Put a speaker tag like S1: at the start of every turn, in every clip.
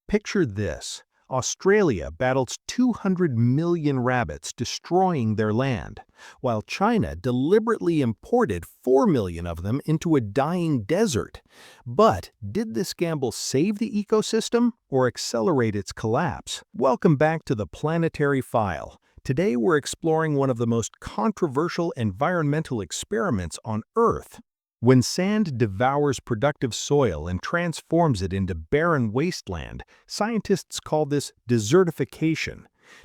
S1: Picture this. Australia battles 200 million rabbits, destroying their land, while China deliberately imported 4 million of them into a dying desert. But did this gamble save the ecosystem or accelerate its collapse? Welcome back to the Planetary File. Today we're exploring one of the most controversial environmental experiments on Earth. When sand devours productive soil and transforms it into barren wasteland, scientists call this desertification.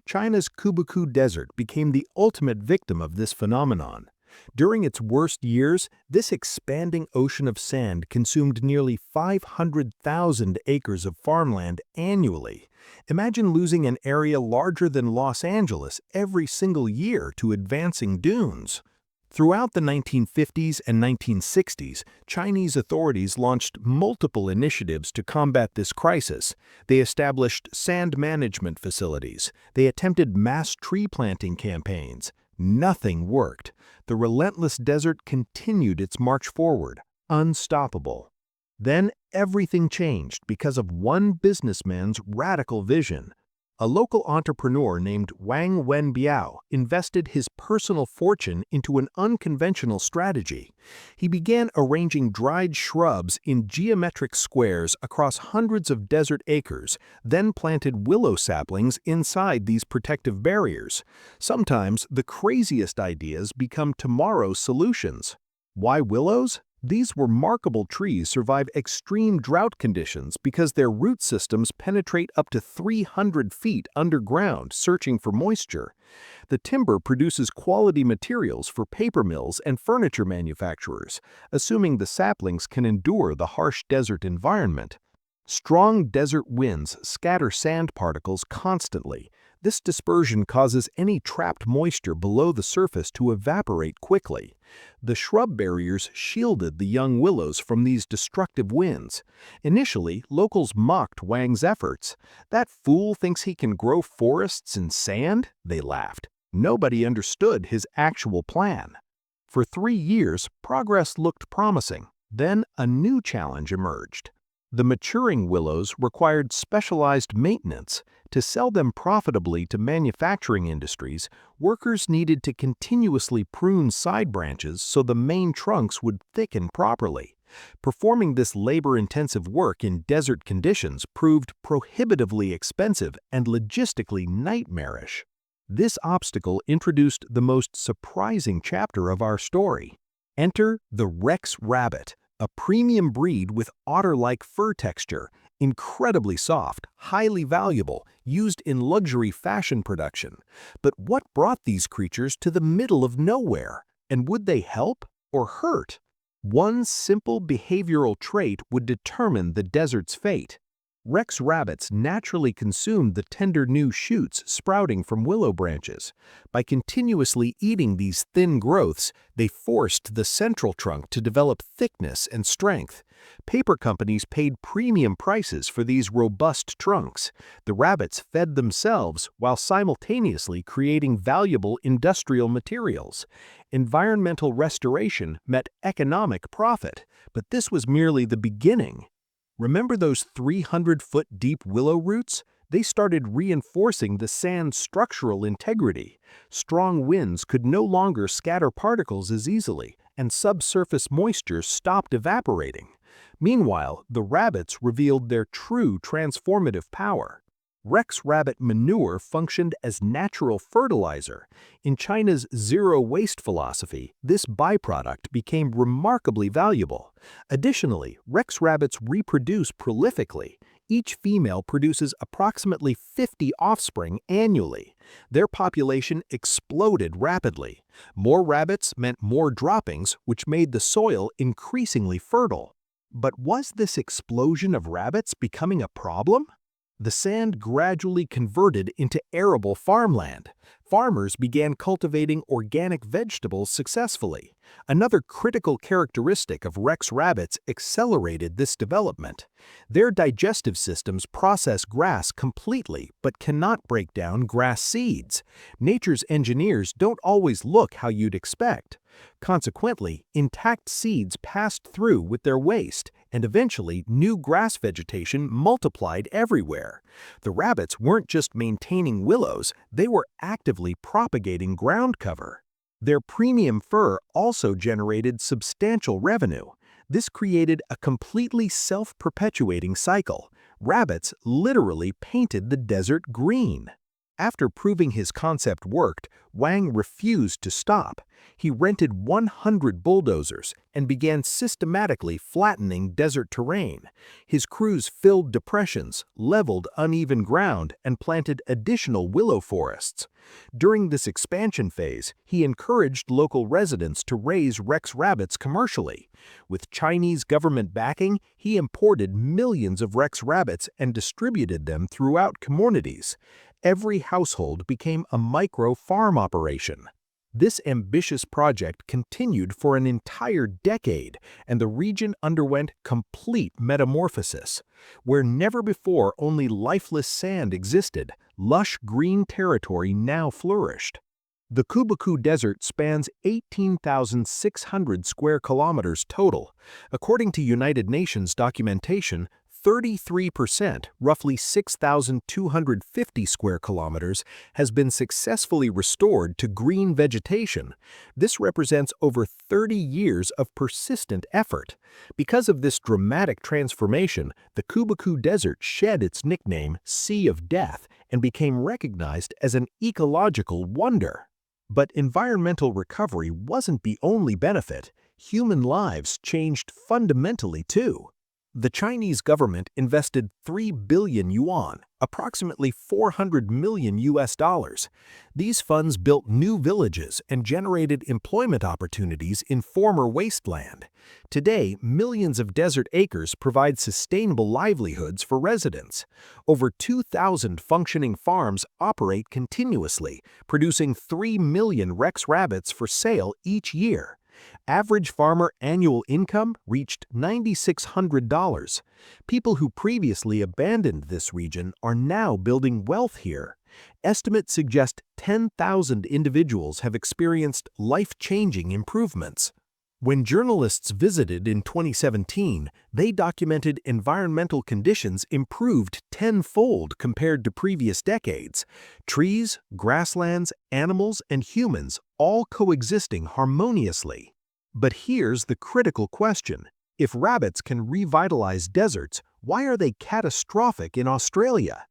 S1: China's Kubuqi Desert became the ultimate victim of this phenomenon. During its worst years, this expanding ocean of sand consumed nearly 500,000 acres of farmland annually. Imagine losing an area larger than Los Angeles every single year to advancing dunes. Throughout the 1950s and 1960s, Chinese authorities launched multiple initiatives to combat this crisis. They established sand management facilities. They attempted mass tree planting campaigns. Nothing worked. The relentless desert continued its march forward, unstoppable. Then everything changed because of one businessman's radical vision. A local entrepreneur named Wang Wenbiao invested his personal fortune into an unconventional strategy. He began arranging dried shrubs in geometric squares across hundreds of desert acres, then planted willow saplings inside these protective barriers. Sometimes the craziest ideas become tomorrow's solutions. Why willows? These remarkable trees survive extreme drought conditions because their root systems penetrate up to 300 feet underground, searching for moisture. The timber produces quality materials for paper mills and furniture manufacturers, assuming the saplings can endure the harsh desert environment. Strong desert winds scatter sand particles constantly. This dispersion causes any trapped moisture below the surface to evaporate quickly. The shrub barriers shielded the young willows from these destructive winds. Initially, locals mocked Wang's efforts. "That fool thinks he can grow forests in sand?" they laughed. Nobody understood his actual plan. For 3 years, progress looked promising. Then a new challenge emerged. The maturing willows required specialized maintenance. To sell them profitably to manufacturing industries, workers needed to continuously prune side branches so the main trunks would thicken properly. Performing this labor-intensive work in desert conditions proved prohibitively expensive and logistically nightmarish. This obstacle introduced the most surprising chapter of our story. Enter the Rex rabbit, a premium breed with otter-like fur texture, incredibly soft, highly valuable, used in luxury fashion production. But what brought these creatures to the middle of nowhere? And would they help or hurt? One simple behavioral trait would determine the desert's fate. Rex rabbits naturally consumed the tender new shoots sprouting from willow branches. By continuously eating these thin growths, they forced the central trunk to develop thickness and strength. Paper companies paid premium prices for these robust trunks. The rabbits fed themselves while simultaneously creating valuable industrial materials. Environmental restoration met economic profit, but this was merely the beginning. Remember those 300-foot deep willow roots? They started reinforcing the sand's structural integrity. Strong winds could no longer scatter particles as easily, and subsurface moisture stopped evaporating. Meanwhile, the rabbits revealed their true transformative power. Rex rabbit manure functioned as natural fertilizer. In China's zero-waste philosophy, this byproduct became remarkably valuable. Additionally, Rex rabbits reproduce prolifically. Each female produces approximately 50 offspring annually. Their population exploded rapidly. More rabbits meant more droppings, which made the soil increasingly fertile. But was this explosion of rabbits becoming a problem? The sand gradually converted into arable farmland. Farmers began cultivating organic vegetables successfully. Another critical characteristic of Rex rabbits accelerated this development. Their digestive systems process grass completely but cannot break down grass seeds. Nature's engineers don't always look how you'd expect. Consequently, intact seeds passed through with their waste, and eventually new grass vegetation multiplied everywhere. The rabbits weren't just maintaining willows, they were actively propagating ground cover. Their premium fur also generated substantial revenue. This created a completely self-perpetuating cycle. Rabbits literally painted the desert green. After proving his concept worked, Wang refused to stop. He rented 100 bulldozers and began systematically flattening desert terrain. His crews filled depressions, leveled uneven ground, and planted additional willow forests. During this expansion phase, he encouraged local residents to raise Rex rabbits commercially. With Chinese government backing, he imported millions of Rex rabbits and distributed them throughout communities. Every household became a micro-farm operation. This ambitious project continued for an entire decade, and the region underwent complete metamorphosis. Where never before only lifeless sand existed, lush green territory now flourished. The Kubuqi Desert spans 18,600 square kilometers total. According to United Nations documentation, 33%, roughly 6,250 square kilometers, has been successfully restored to green vegetation. This represents over 30 years of persistent effort. Because of this dramatic transformation, the Kubuqi Desert shed its nickname, Sea of Death, and became recognized as an ecological wonder. But environmental recovery wasn't the only benefit. Human lives changed fundamentally too. The Chinese government invested 3 billion yuan, approximately 400 million US dollars. These funds built new villages and generated employment opportunities in former wasteland. Today, millions of desert acres provide sustainable livelihoods for residents. Over 2,000 functioning farms operate continuously, producing 3 million Rex rabbits for sale each year. Average farmer annual income reached $9,600. People who previously abandoned this region are now building wealth here. Estimates suggest 10,000 individuals have experienced life-changing improvements. When journalists visited in 2017, they documented environmental conditions improved tenfold compared to previous decades. Trees, grasslands, animals, and humans all coexisting harmoniously. But here's the critical question. If rabbits can revitalize deserts, why are they catastrophic in Australia?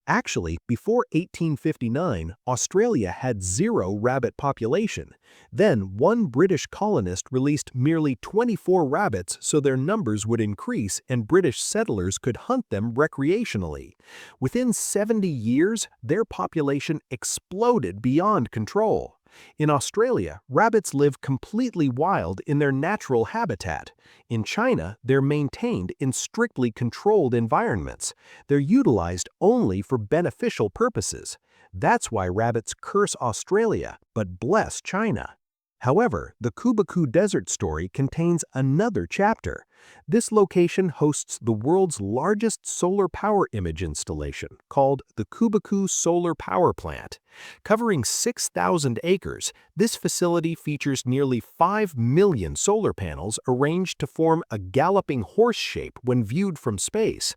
S1: Actually, before 1859, Australia had 0 rabbit population. Then, one British colonist released merely 24 rabbits so their numbers would increase and British settlers could hunt them recreationally. Within 70 years, their population exploded beyond control. In Australia, rabbits live completely wild in their natural habitat. In China, they're maintained in strictly controlled environments. They're utilized only for beneficial purposes. That's why rabbits curse Australia, but bless China. However, the Kubuqi Desert story contains another chapter. This location hosts the world's largest solar power image installation, called the Kubuqi Solar Power Plant. Covering 6,000 acres, this facility features nearly 5 million solar panels arranged to form a galloping horse shape when viewed from space.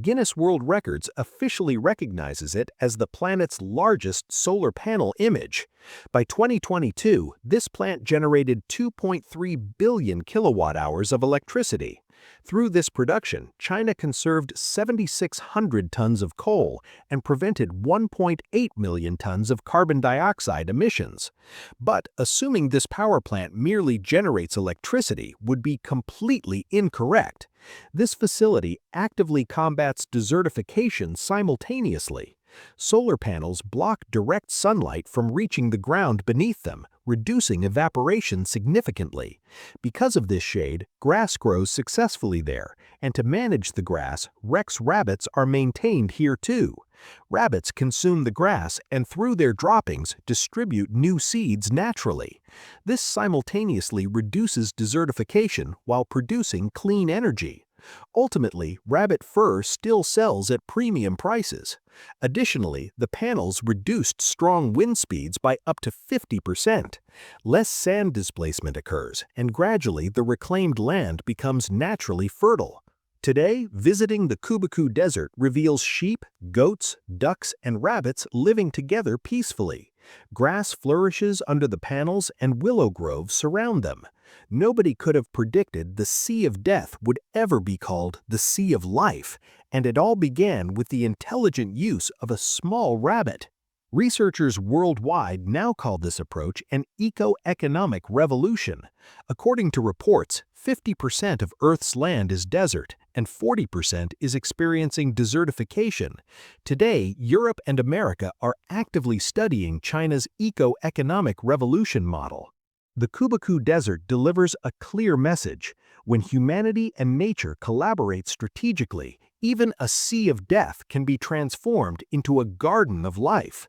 S1: Guinness World Records officially recognizes it as the planet's largest solar panel image. By 2022, this plant generated 2.3 billion kilowatt-hours of electricity. Through this production, China conserved 7,600 tons of coal and prevented 1.8 million tons of carbon dioxide emissions. But assuming this power plant merely generates electricity would be completely incorrect. This facility actively combats desertification simultaneously. Solar panels block direct sunlight from reaching the ground beneath them, reducing evaporation significantly. Because of this shade, grass grows successfully there, and to manage the grass, Rex rabbits are maintained here too. Rabbits consume the grass and through their droppings distribute new seeds naturally. This simultaneously reduces desertification while producing clean energy. Ultimately, rabbit fur still sells at premium prices. Additionally, the panels reduced strong wind speeds by up to 50%. Less sand displacement occurs, and gradually the reclaimed land becomes naturally fertile. Today, visiting the Kubuqi Desert reveals sheep, goats, ducks, and rabbits living together peacefully. Grass flourishes under the panels and willow groves surround them. Nobody could have predicted the Sea of Death would ever be called the Sea of Life, and it all began with the intelligent use of a small rabbit. Researchers worldwide now call this approach an eco-economic revolution. According to reports, 50% of Earth's land is desert, and 40% is experiencing desertification. Today, Europe and America are actively studying China's eco-economic revolution model. The Kubuqi Desert delivers a clear message. When humanity and nature collaborate strategically, even a sea of death can be transformed into a garden of life.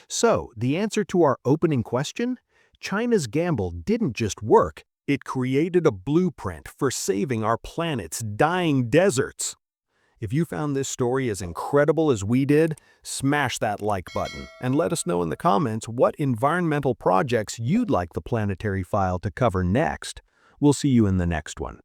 S1: So, the answer to our opening question? China's gamble didn't just work, it created a blueprint for saving our planet's dying deserts. If you found this story as incredible as we did, smash that like button and let us know in the comments what environmental projects you'd like the Planetary File to cover next. We'll see you in the next one.